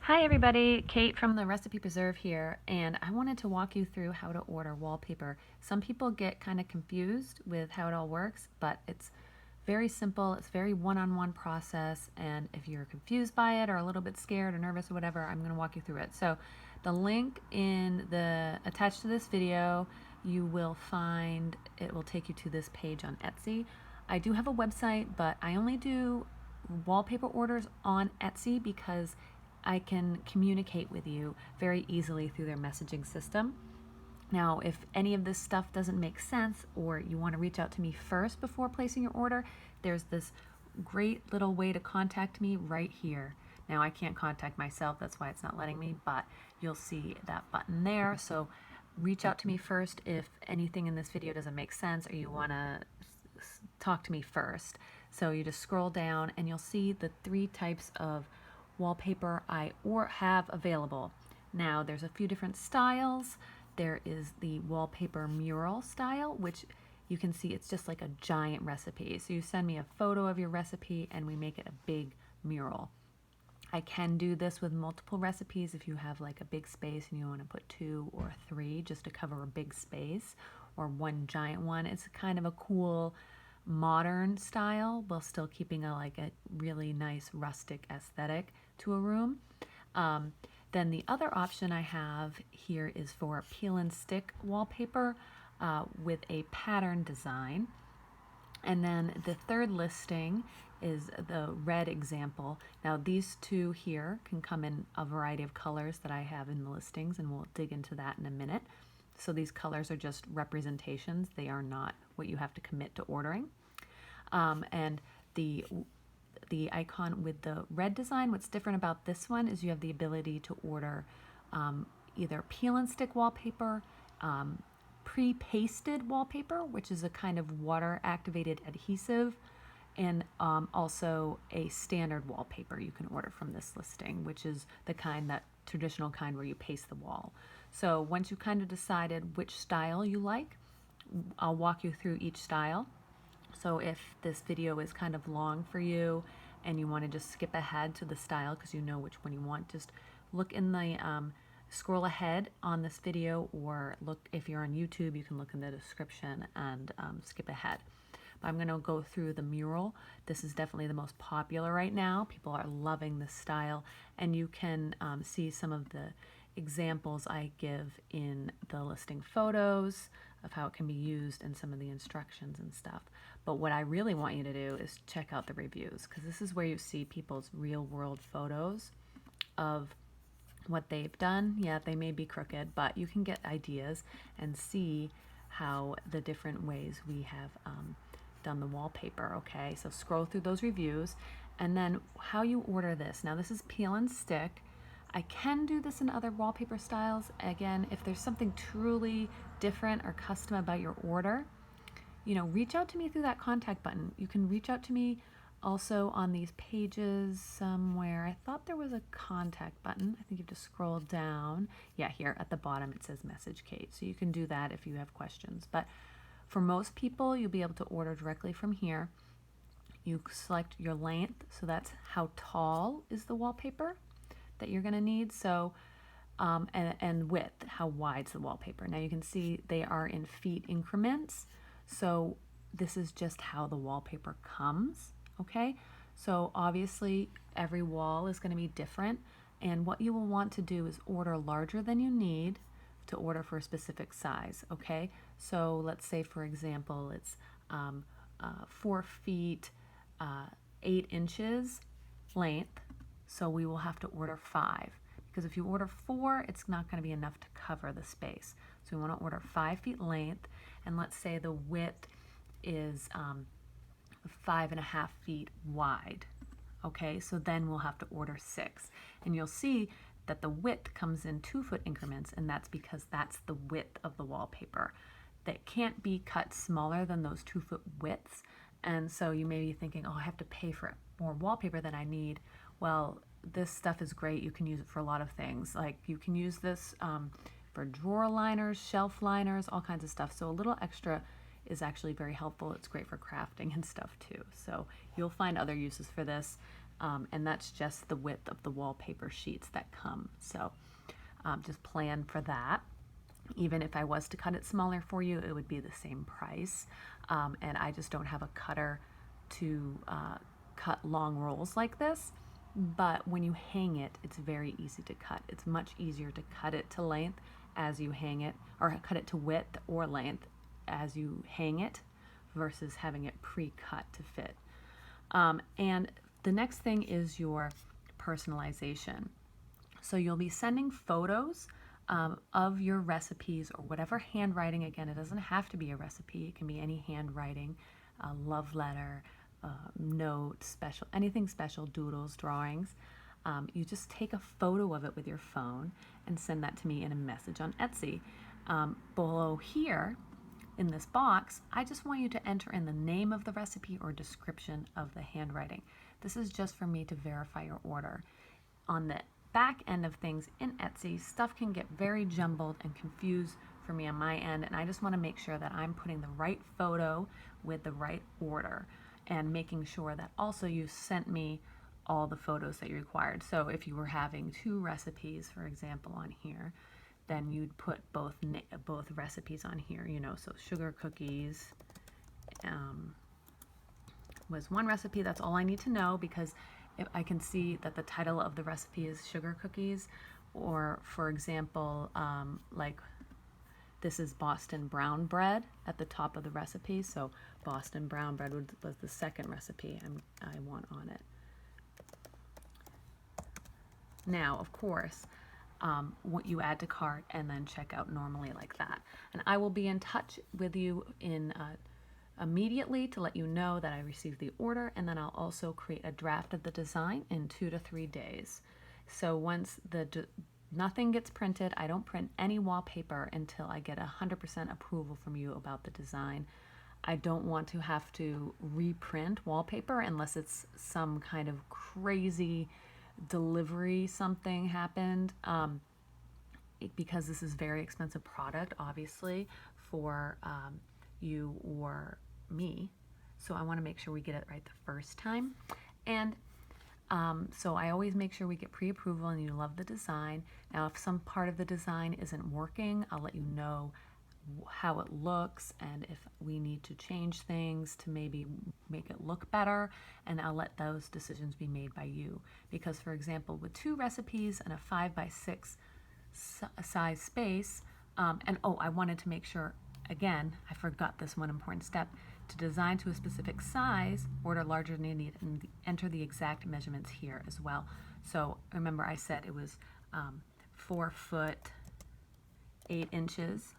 Hi everybody, Kate from the Recipe Preserve here, and I wanted to walk you through how to order wallpaper. Some people get kind of confused with how it all works, but it's very simple. It's very one-on-one process, and if you're confused by it or a little bit scared or nervous or whatever, I'm going to walk you through it. So the link attached to this video, you will find, it will take you to this page on Etsy. I do have a website, but I only do wallpaper orders on Etsy because I can communicate with you very easily through their messaging system. Now, if any of this stuff doesn't make sense or you want to reach out to me first before placing your order, there's this great little way to contact me right here. Now, I can't contact myself, that's why it's not letting me, but you'll see that button there. So reach out to me first if anything in this video doesn't make sense or you want to talk to me first. So you just scroll down and you'll see the 3 types of wallpaper I have available. Now there's a few different styles. There is the wallpaper mural style, which you can see it's just like a giant recipe. So you send me a photo of your recipe and we make it a big mural. I can do this with multiple recipes if you have like a big space and you want to put 2 or 3 just to cover a big space, or 1 giant one. It's kind of a cool modern style while still keeping a really nice rustic aesthetic to a room. Then the other option I have here is for peel and stick wallpaper with a pattern design. And then the third listing is the red example. Now these 2 here can come in a variety of colors that I have in the listings, and we'll dig into that in a minute. So these colors are just representations. They are not what you have to commit to ordering. And the icon with the red design, what's different about this one is you have the ability to order either peel and stick wallpaper, pre-pasted wallpaper, which is a kind of water activated adhesive, and also a standard wallpaper you can order from this listing, which is the kind, that traditional kind where you paste the wall. So once you've kind of decided which style you like, I'll walk you through each style. So if this video is kind of long for you and you want to just skip ahead to the style because you know which one you want, just look in the scroll ahead on this video, or look, if you're on YouTube, you can look in the description and skip ahead. But I'm going to go through the mural. This is definitely the most popular right now. People are loving this style, and you can see some of the examples I give in the listing photos of how it can be used and some of the instructions and stuff. But what I really want you to do is check out the reviews, because this is where you see people's real world photos of what they've done. Yeah, they may be crooked, but you can get ideas and see how the different ways we have done the wallpaper. Okay, so scroll through those reviews, and then how you order this. Now this is peel and stick. I can do this in other wallpaper styles. Again, if there's something truly different or custom about your order, reach out to me through that contact button. You can reach out to me also on these pages somewhere. I thought there was a contact button. I think you have to scroll down. Yeah, here at the bottom it says message Kate. So you can do that if you have questions. But for most people, you'll be able to order directly from here. You select your length, so that's how tall is the wallpaper that you're going to need. So and width, how wide's the wallpaper. Now you can see they are in feet increments, so this is just how the wallpaper comes. Okay, so obviously every wall is going to be different, and what you will want to do is order larger than you need to order for a specific size. Okay, so let's say for example it's 4 feet 8 inches length, so we will have to order 5, because if you order 4, it's not going to be enough to cover the space. So we want to order 5 feet length, and let's say the width is 5.5 feet wide. Okay, so then we'll have to order 6, and you'll see that the width comes in 2-foot increments, and that's because that's the width of the wallpaper. That can't be cut smaller than those 2-foot widths. And so you may be thinking, oh, I have to pay for more wallpaper than I need. Well, this stuff is great. You can use it for a lot of things. Like you can use this for drawer liners, shelf liners, all kinds of stuff. So a little extra is actually very helpful. It's great for crafting and stuff too. So you'll find other uses for this. and that's just the width of the wallpaper sheets that come. So just plan for that. Even if I was to cut it smaller for you, it would be the same price. And I just don't have a cutter to cut long rolls like this. But when you hang it, it's very easy to cut. It's much easier to cut it to length as you hang it, or cut it to width or length as you hang it, versus having it pre-cut to fit. And the next thing is your personalization. So you'll be sending photos of your recipes or whatever handwriting. Again, it doesn't have to be a recipe. It can be any handwriting, a love letter, note, special, anything special, doodles, drawings. You just take a photo of it with your phone and send that to me in a message on Etsy. Below here, in this box, I just want you to enter in the name of the recipe or description of the handwriting. This is just for me to verify your order. On the back end of things in Etsy, stuff can get very jumbled and confused for me on my end, and I just want to make sure that I'm putting the right photo with the right order and making sure that also you sent me all the photos that you required. So if you were having 2 recipes, for example, on here, then you'd put both recipes on here, you know. So sugar cookies was one recipe. That's all I need to know, because if I can see that the title of the recipe is sugar cookies, or for example, like this is Boston brown bread at the top of the recipe. So Boston brown bread was the second recipe I want on it. Now, of course, what you add to cart and then check out normally like that. And I will be in touch with you immediately to let you know that I received the order, and then I'll also create a draft of the design in 2 to 3 days. So once nothing gets printed, I don't print any wallpaper until I get 100% approval from you about the design. I don't want to have to reprint wallpaper unless it's some kind of crazy delivery, something happened, because this is very expensive product, obviously, for you or me. So I want to make sure we get it right the first time. And so I always make sure we get pre-approval and you love the design. Now, if some part of the design isn't working, I'll let you know how it looks and if we need to change things to maybe make it look better, and I'll let those decisions be made by you. Because, for example, with 2 recipes and a 5x6 size space, and oh, I wanted to make sure, again, I forgot this one important step. To design to a specific size, order larger than you need, and enter the exact measurements here as well. So remember, I said it was 4 foot 8 inches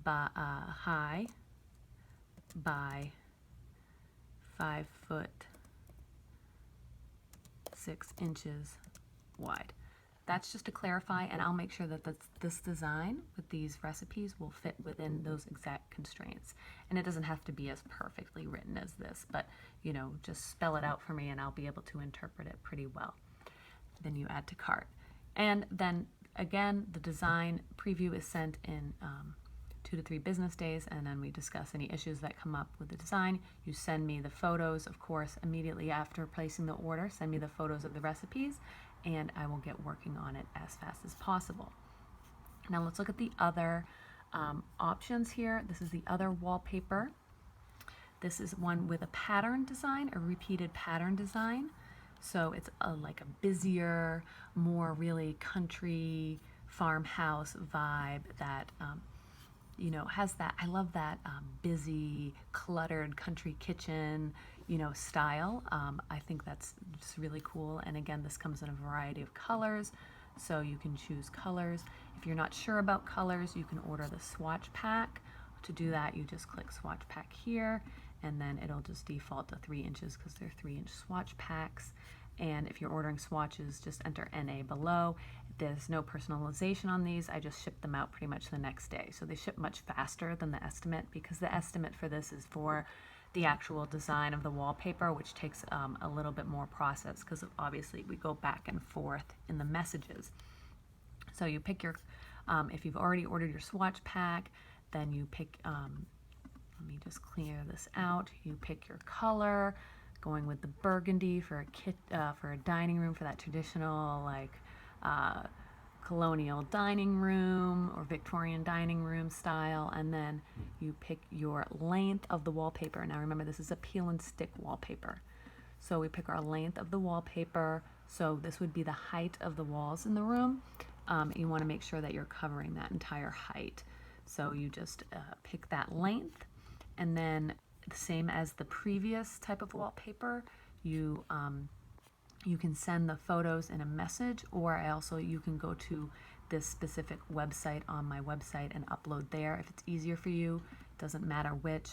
high by 5 foot 6 inches wide. That's just to clarify, and I'll make sure that this design with these recipes will fit within those exact constraints. And it doesn't have to be as perfectly written as this, but you know, just spell it out for me and I'll be able to interpret it pretty well. Then you add to cart. And then again, the design preview is sent in 2 to 3 business days, and then we discuss any issues that come up with the design. You send me the photos, of course, immediately after placing the order. Send me the photos of the recipes, and I will get working on it as fast as possible. Now let's look at the other options here. This is the other wallpaper. This is one with a pattern design, a repeated pattern design. So it's like a busier, more really country farmhouse vibe that you know, has that, I love that busy, cluttered country kitchen, you know, style. I think that's just really cool. And again, this comes in a variety of colors, so you can choose colors. If you're not sure about colors, you can order the swatch pack. To do that, you just click swatch pack here, and then it'll just default to 3 inches because they're 3-inch swatch packs. And if you're ordering swatches, just enter NA below. There's no personalization on these. I just ship them out pretty much the next day. So they ship much faster than the estimate, because the estimate for this is for the actual design of the wallpaper, which takes a little bit more process, because obviously we go back and forth in the messages. So you pick your, if you've already ordered your swatch pack, then you pick Let me just clear this out. You pick your color, going with the burgundy for a dining room, for that traditional like colonial dining room or Victorian dining room style, and then you pick your length of the wallpaper. Now remember, this is a peel and stick wallpaper. So we pick our length of the wallpaper. So this would be the height of the walls in the room. You want to make sure that you're covering that entire height. So you just pick that length, and then the same as the previous type of wallpaper, you can send the photos in a message, or you can go to this specific website on my website and upload there. If it's easier for you, doesn't matter which,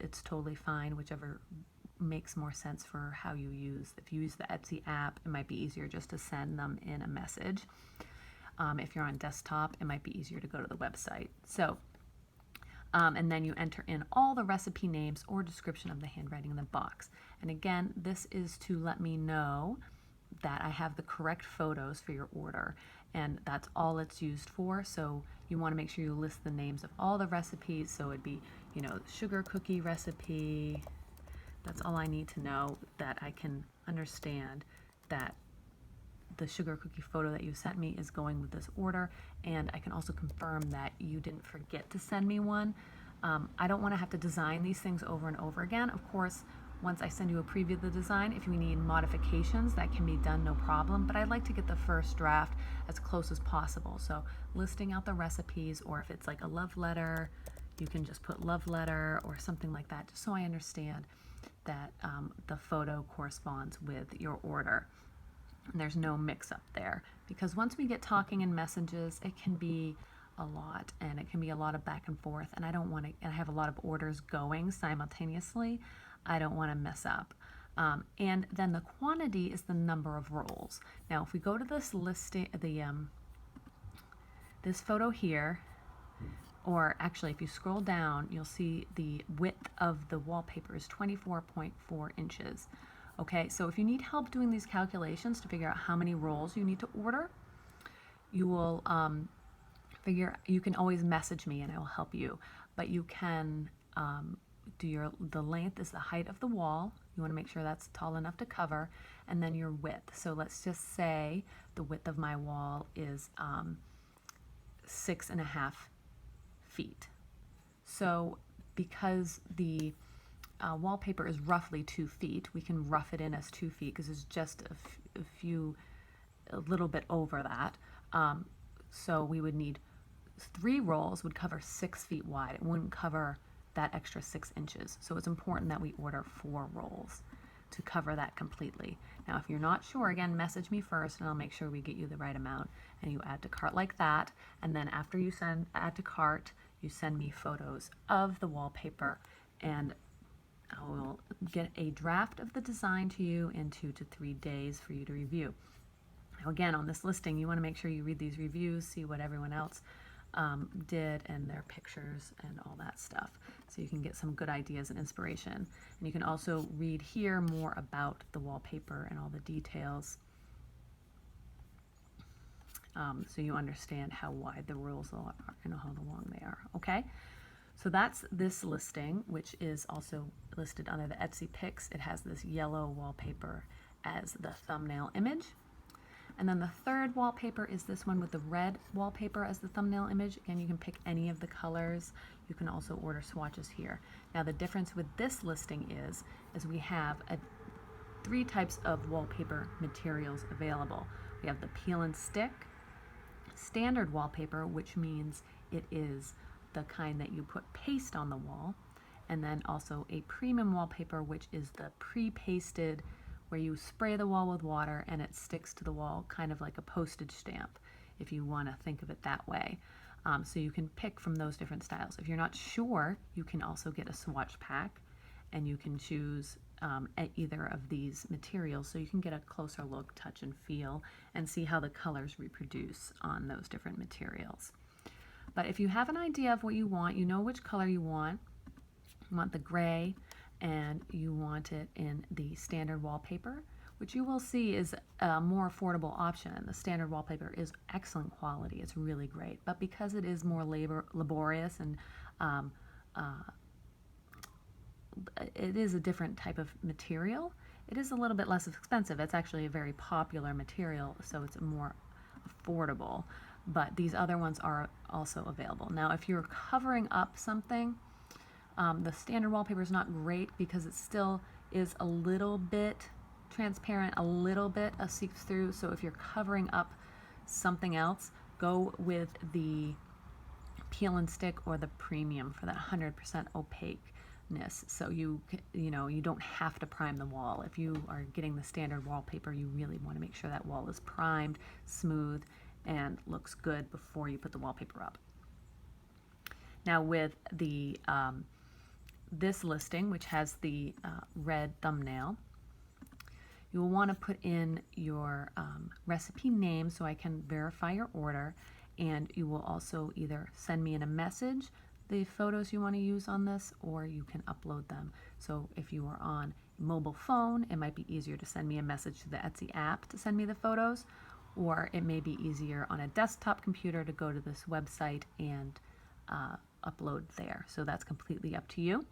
it's totally fine, whichever makes more sense for how you use. If you use the Etsy app, it might be easier just to send them in a message. If you're on desktop, it might be easier to go to the website. So, and then you enter in all the recipe names or description of the handwriting in the box. And again, this is to let me know that I have the correct photos for your order, and that's all it's used for. So you want to make sure you list the names of all the recipes. So it'd be, sugar cookie recipe. That's all I need to know, that I can understand that the sugar cookie photo that you sent me is going with this order, and I can also confirm that you didn't forget to send me one. I don't want to have to design these things over and over again. Of course, once I send you a preview of the design, if you need modifications, that can be done, no problem, but I'd like to get the first draft as close as possible. So listing out the recipes, or if it's like a love letter, you can just put love letter or something like that, just so I understand that the photo corresponds with your order. And there's no mix-up there, because once we get talking in messages, it can be a lot, and it can be a lot of back and forth, and I don't want to, and I have a lot of orders going simultaneously. I don't want to mess up. And then the quantity is the number of rolls. Now, if we go to this listing, this photo here, or actually if you scroll down, you'll see the width of the wallpaper is 24.4 inches. Okay, so if you need help doing these calculations to figure out how many rolls you need to order, you will you can always message me and I will help you. But you can the length is the height of the wall. You want to make sure that's tall enough to cover, and then your width. So let's just say the width of my wall is 6.5 feet. So because the wallpaper is roughly 2 feet, we can rough it in as 2 feet because it's just a little bit over that. So we would need 3 rolls, would cover 6 feet wide. It wouldn't cover that extra 6 inches. So it's important that we order 4 rolls to cover that completely. Now, if you're not sure, again, message me first and I'll make sure we get you the right amount, and you add to cart like that. And then after you add to cart, you send me photos of the wallpaper, and I will get a draft of the design to you in 2 to 3 days for you to review. Now, again, on this listing, you want to make sure you read these reviews, see what everyone else did, and their pictures and all that stuff, so you can get some good ideas and inspiration. And you can also read here more about the wallpaper and all the details, so you understand how wide the rules are and how long they are. Okay, so that's this listing, which is also listed under the Etsy Pics. It has this yellow wallpaper as the thumbnail image. And then the third wallpaper is this one with the red wallpaper as the thumbnail image. Again, you can pick any of the colors. You can also order swatches here. Now, the difference with this listing is we have 3 types of wallpaper materials available. We have the peel and stick, standard wallpaper, which means it is the kind that you put paste on the wall, and then also a premium wallpaper, which is the pre-pasted, where you spray the wall with water and it sticks to the wall, kind of like a postage stamp, if you want to think of it that way. So you can pick from those different styles. If you're not sure, you can also get a swatch pack, and you can choose either of these materials, so you can get a closer look, touch and feel, and see how the colors reproduce on those different materials. But if you have an idea of what you want, you know which color you want the gray, and you want it in the standard wallpaper, which you will see is a more affordable option. The standard wallpaper is excellent quality. It's really great. But because it is more laborious and it is a different type of material. It is a little bit less expensive. It's actually a very popular material, so it's more affordable. But these other ones are also available. Now, if you're covering up something, the standard wallpaper is not great because it still is a little bit transparent, a little bit seeps through. So if you're covering up something else, go with the peel and stick or the premium for that 100% opaqueness. So you don't have to prime the wall. If you are getting the standard wallpaper, you really want to make sure that wall is primed, smooth, and looks good before you put the wallpaper up. Now with the this listing, which has the red thumbnail, you will want to put in your recipe name so I can verify your order, and you will also either send me in a message the photos you want to use on this, or you can upload them. So if you are on a mobile phone, it might be easier to send me a message to the Etsy app to send me the photos, or it may be easier on a desktop computer to go to this website and upload there. So that's completely up to you.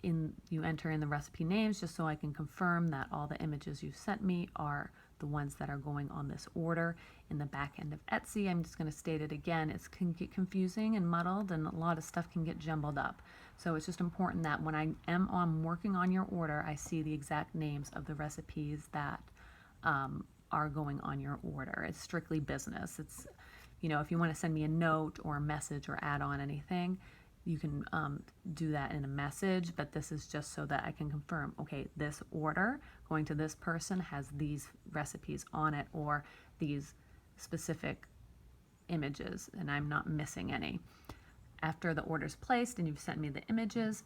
You enter in the recipe names just so I can confirm that all the images you've sent me are the ones that are going on this order. In the back end of Etsy, I'm just going to state it again, it can get confusing and muddled, and a lot of stuff can get jumbled up. So it's just important that when I am working on your order, I see the exact names of the recipes that are going on your order. It's strictly business. It's, if you want to send me a note or a message or add on anything, you can do that in a message, but this is just so that I can confirm, okay, this order going to this person has these recipes on it or these specific images, and I'm not missing any. After the order's placed and you've sent me the images,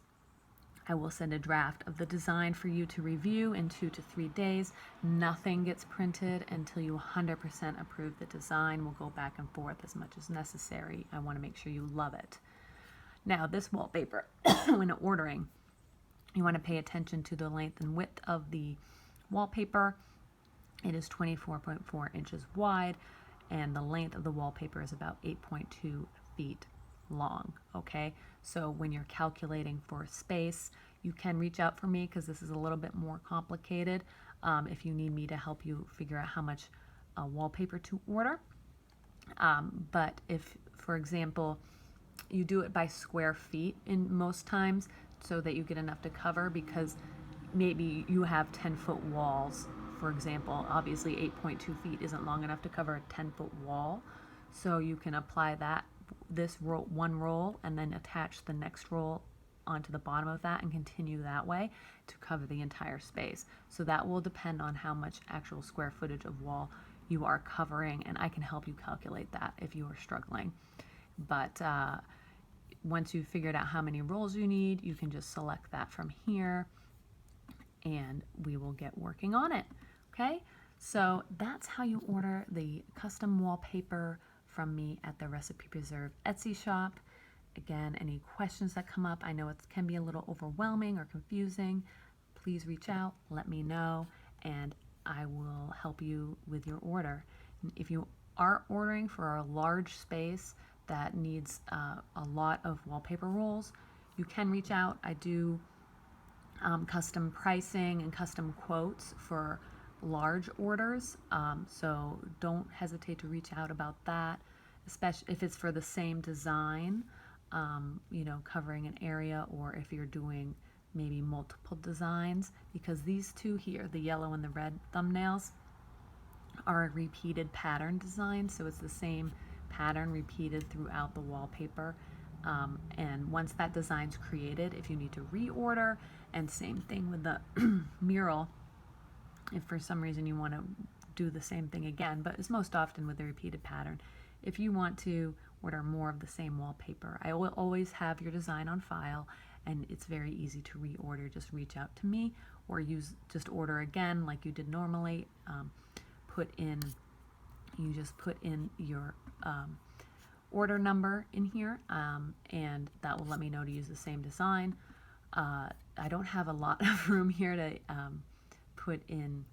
I will send a draft of the design for you to review in 2 to 3 days. Nothing gets printed until you 100% approve the design. We'll go back and forth as much as necessary. I want to make sure you love it. Now, this wallpaper, when ordering, you want to pay attention to the length and width of the wallpaper. It is 24.4 inches wide, and the length of the wallpaper is about 8.2 feet long, okay? So when you're calculating for space, you can reach out for me because this is a little bit more complicated if you need me to help you figure out how much wallpaper to order. But if, for example, you do it by square feet in most times so that you get enough to cover, because maybe you have 10-foot walls, for example. Obviously 8.2 feet isn't long enough to cover a 10-foot wall, so you can apply this roll, one roll, and then attach the next roll onto the bottom of that and continue that way to cover the entire space. So that will depend on how much actual square footage of wall you are covering, and I can help you calculate that if you are struggling. But once you've figured out how many rolls you need, you can just select that from here and we will get working on it. Okay, so that's how you order the custom wallpaper from me at the Recipe Preserve Etsy shop. Again, any questions that come up, I know it can be a little overwhelming or confusing, please reach out, let me know, and I will help you with your order. If you are ordering for a large space that needs a lot of wallpaper rolls, you can reach out. I do custom pricing and custom quotes for large orders, so don't hesitate to reach out about that, especially if it's for the same design, covering an area, or if you're doing maybe multiple designs, because these two here, the yellow and the red thumbnails, are a repeated pattern design, so it's the same pattern repeated throughout the wallpaper. And once that design's created, if you need to reorder, and same thing with the mural, if for some reason you want to do the same thing again, but it's most often with a repeated pattern. If you want to order more of the same wallpaper, I will always have your design on file, and it's very easy to reorder. Just reach out to me, or just order again like you did normally. You just put in your order number in here, and that will let me know to use the same design. I don't have a lot of room here to put in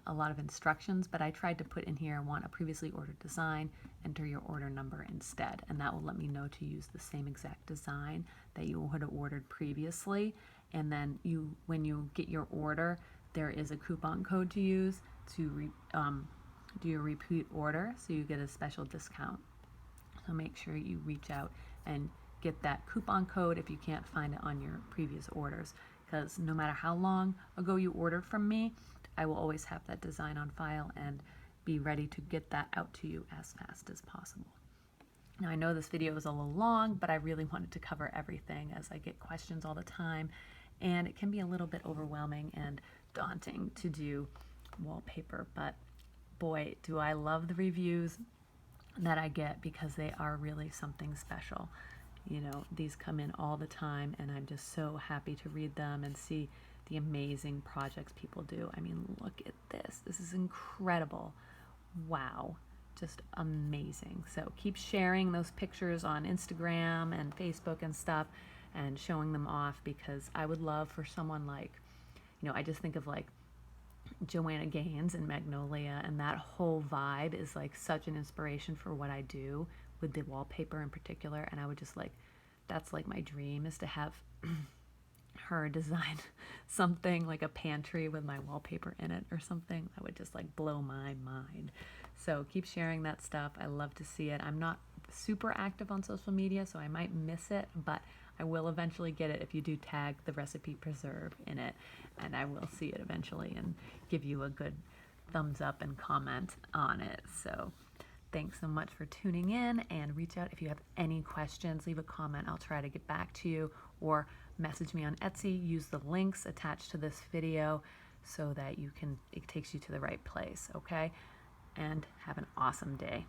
a lot of instructions, but I tried to put in here, want a previously ordered design, enter your order number instead, and that will let me know to use the same exact design that you had ordered previously. And then when you get your order, there is a coupon code to use to do your repeat order, so you get a special discount. So make sure you reach out and get that coupon code if you can't find it on your previous orders, because no matter how long ago you ordered from me, I will always have that design on file and be ready to get that out to you as fast as possible. Now I know this video is a little long, but I really wanted to cover everything as I get questions all the time, and it can be a little bit overwhelming and daunting to do wallpaper, but boy, do I love the reviews that I get, because they are really something special. You know, these come in all the time, and I'm just so happy to read them and see the amazing projects people do. I mean, look at this. This is incredible. Wow. Just amazing. So keep sharing those pictures on Instagram and Facebook and stuff and showing them off, because I would love for someone like, you know, I just think of like Joanna Gaines and Magnolia, and that whole vibe is like such an inspiration for what I do with the wallpaper in particular. And I would just like, that's like my dream, is to have her design something like a pantry with my wallpaper in it or something. That would just like blow my mind. So keep sharing that stuff. I love to see it. I'm not super active on social media, so I might miss it, but I will eventually get it if you do tag the recipe preserve in it, and I will see it eventually and give you a good thumbs up and comment on it. So thanks so much for tuning in, and reach out if you have any questions. Leave a comment. I'll try to get back to you, or message me on Etsy. Use the links attached to this video so that it takes you to the right place, okay? And have an awesome day.